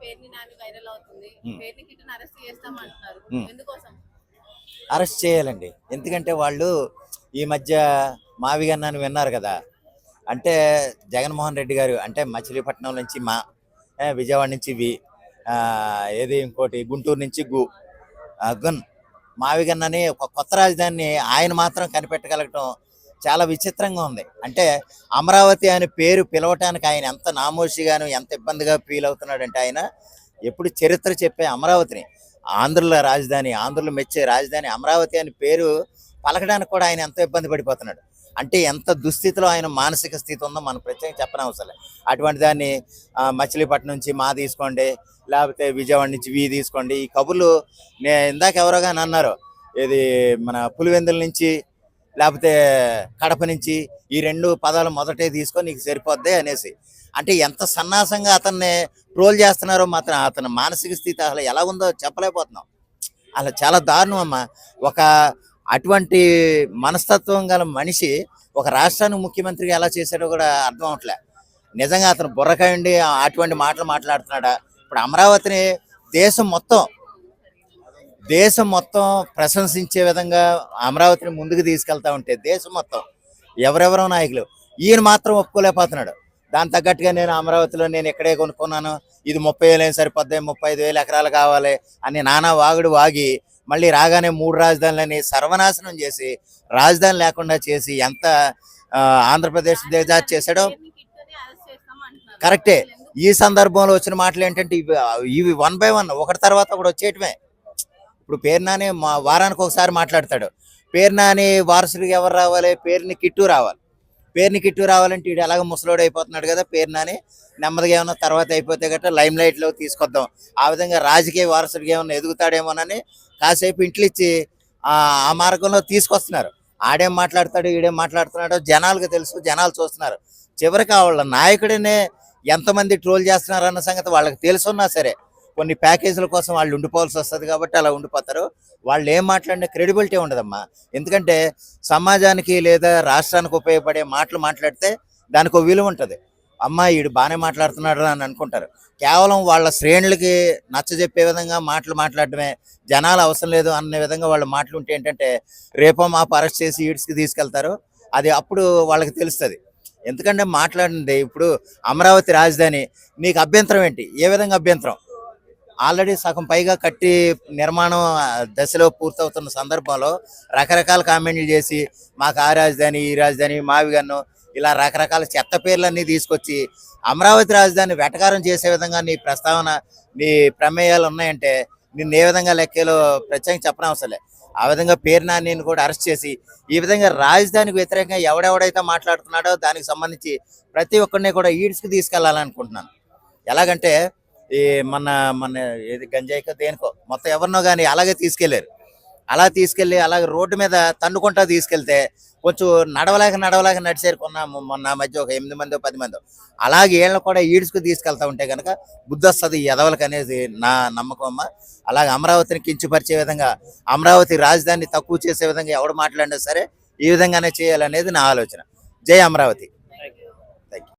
పేరుని నాని వైరల్ అవుతుంది. పేరుని కిట్టుని అరెస్ట్ చేస్తామంటున్నారు. ఎందుకోసం? అరెస్ట్ చేయాలండి. ఎందుకంటే వాళ్ళు ఈ మధ్య మావిగన్నాని విన్నారు కదా. అంటే జగన్మోహన్ రెడ్డి గారు అంటే మచిలీపట్నం నుంచి విజయవాడ నుంచి ఏది ఇంకోటి గుంటూరు నుంచి గున్ మావిగన్నని ఒక కొత్త రాజధానిని ఆయన మాత్రం కనిపెట్టగలగటం చాలా విచిత్రంగా ఉంది. అంటే అమరావతి అనే పేరు పిలవటానికి ఆయన ఎంత నామోషిగాను ఎంత ఇబ్బందిగా ఫీల్ అవుతున్నాడంటే ఆయన ఎప్పుడు చరిత్ర చెప్పే అమరావతిని ఆంధ్రుల రాజధాని, ఆంధ్రులు మెచ్చే రాజధాని అమరావతి అని పేరు పలకడానికి కూడా ఆయన ఎంతో ఇబ్బంది పడిపోతున్నాడు. అంటే ఎంత దుస్థితిలో ఆయన మానసిక స్థితి ఉందో మనం ప్రత్యేకంగా చెప్పనవసరం. అటువంటి దాన్ని మచిలీపట్నం నుంచి తీసుకోండి, లేకపోతే విజయవాడ నుంచి తీసుకోండి, ఈ కబుర్లు ఇందాక ఎవరో కానీ అన్నారు, ఇది మన పులివెందుల నుంచి లేకపోతే కడప నుంచి ఈ 2 పదాలు మొదటే తీసుకొని నీకు సరిపోద్ది అనేసి. అంటే ఎంత సన్నాసంగా అతన్ని ట్రోల్ చేస్తున్నారో మాత్రం అతని మానసిక స్థితి అసలు ఎలా ఉందో చెప్పలేకపోతున్నాం. అలా చాలా దారుణం అమ్మ. ఒక అటువంటి మనస్తత్వం గల మనిషి ఒక రాష్ట్రానికి ముఖ్యమంత్రిగా ఎలా చేశాడో కూడా అర్థం అవట్లే. నిజంగా అతను బుర్రకాయండి అటువంటి మాటలు మాట్లాడుతున్నాడా? ఇప్పుడు అమరావతిని దేశం మొత్తం ప్రశంసించే విధంగా అమరావతిని ముందుకు తీసుకెళ్తా ఉంటే దేశం మొత్తం ఎవరెవరో నాయకులు, ఈయన మాత్రం ఒప్పుకోలేకపోతున్నాడు. దాని తగ్గట్టుగా నేను అమరావతిలో నేను ఇక్కడే కొనుక్కున్నాను, ఇది 30,000 ఏం సరిపోద్ది, 35,000 ఎకరాలు కావాలి అని నానా వాగుడు వాగి మళ్ళీ రాగానే 3 రాజధానులని సర్వనాశనం చేసి రాజధాని లేకుండా చేసి ఎంత ఆంధ్రప్రదేశ్ దిగజారు చేశాడో కరెక్టే. ఈ సందర్భంలో వచ్చిన మాటలు ఏంటంటే ఇవి 1 by 1 ఒకటి తర్వాత ఒకటి వచ్చేయటమే. ఇప్పుడు పేరు నాని వారానికి ఒకసారి మాట్లాడతాడు. పేరు నాని వారసుడికి ఎవరు రావాలి? పేరుని కిట్టు రావాలి. పేరుని కిట్టు రావాలంటే వీడు ఎలాగ ముసలోడు అయిపోతున్నాడు కదా. పేరు నాని నెమ్మదిగా ఏమన్నా తర్వాత అయిపోతే గట్రా లైమ్ లైట్లో తీసుకొద్దాం, ఆ విధంగా రాజకీయ వారసుడికి ఏమన్నా ఎదుగుతాడేమోనని కాసేపు ఇంట్లో ఇచ్చి ఆ మార్గంలో తీసుకొస్తున్నారు. ఆడేం మాట్లాడతాడు ఈడేం మాట్లాడుతున్నాడో జనాలకు తెలుసు, జనాలు చూస్తున్నారు. చివరికి వాళ్ళ నాయకుడినే ఎంతమంది ట్రోల్ చేస్తున్నారు అన్న సంగతి వాళ్ళకి తెలుసున్నా సరే కొన్ని ప్యాకేజీల కోసం వాళ్ళు ఉండిపోవాల్సి వస్తుంది కాబట్టి అలా ఉండిపోతారు. వాళ్ళు ఏం మాట్లాడినా క్రెడిబిలిటీ ఉండదమ్మా. ఎందుకంటే సమాజానికి లేదా రాష్ట్రానికి ఉపయోగపడే మాటలు మాట్లాడితే దానికి ఒక విలువ ఉంటుంది. అమ్మ వీడు బాగానే మాట్లాడుతున్నాడు అని అనుకుంటారు. కేవలం వాళ్ళ శ్రేణులకి నచ్చజెప్పే విధంగా మాటలు మాట్లాడటమే, జనాలు అవసరం లేదు అనే విధంగా వాళ్ళ మాటలు ఉంటే ఏంటంటే రేపో మాపు అరెస్ట్ చేసి ఈడ్స్కి తీసుకెళ్తారు. అది అప్పుడు వాళ్ళకి తెలుస్తుంది. ఎందుకంటే మాట్లాడింది ఇప్పుడు అమరావతి రాజధాని నీకు అభ్యంతరం ఏంటి? ఏ విధంగా అభ్యంతరం? ఆల్రెడీ సగం పైగా కట్టి నిర్మాణం దశలో పూర్తవుతున్న సందర్భంలో రకరకాల కామెంట్లు చేసి మాకు ఆ రాజధాని ఈ రాజధాని మావిగన్ను ఇలా రకరకాల చెత్త పేర్లన్నీ తీసుకొచ్చి అమరావతి రాజధాని వెటకారం చేసే విధంగా నీ ప్రస్తావన నీ ప్రమేయాలు ఉన్నాయంటే నిన్ను ఏ విధంగా లెక్కలో ప్రత్యేకంగా చెప్పనవసరం. ఆ విధంగా పేరు నానిని కూడా అరెస్ట్ చేసి ఈ విధంగా రాజధానికి వ్యతిరేకంగా ఎవడెవడైతే మాట్లాడుతున్నాడో దానికి సంబంధించి ప్రతి ఒక్కరిని కూడా ఈడ్స్కి తీసుకెళ్లాలనుకుంటున్నాను. ఎలాగంటే ఈ మన ఏది గంజాయికో దేనికో మొత్తం ఎవరినో కానీ అలాగే తీసుకెళ్లారు. అలా తీసుకెళ్ళి అలాగే రోడ్డు మీద తన్నుకుంటా తీసుకెళ్తే కొంచెం నడవలేక నడిచారు. మొన్న మధ్య ఒక 8 మందో 10 మందో అలాగే వీళ్ళని కూడా ఈడ్స్కు తీసుకెళ్తా ఉంటే కనుక బుద్ధి వస్తుంది ఎదవలకు అనేది నా నమ్మకం అమ్మ. అలాగే అమరావతిని కించపరిచే విధంగా అమరావతి రాజధానిని తక్కువ చేసే విధంగా ఎవడు మాట్లాడినా సరే ఈ విధంగానే చేయాలనేది నా ఆలోచన. జై అమరావతి.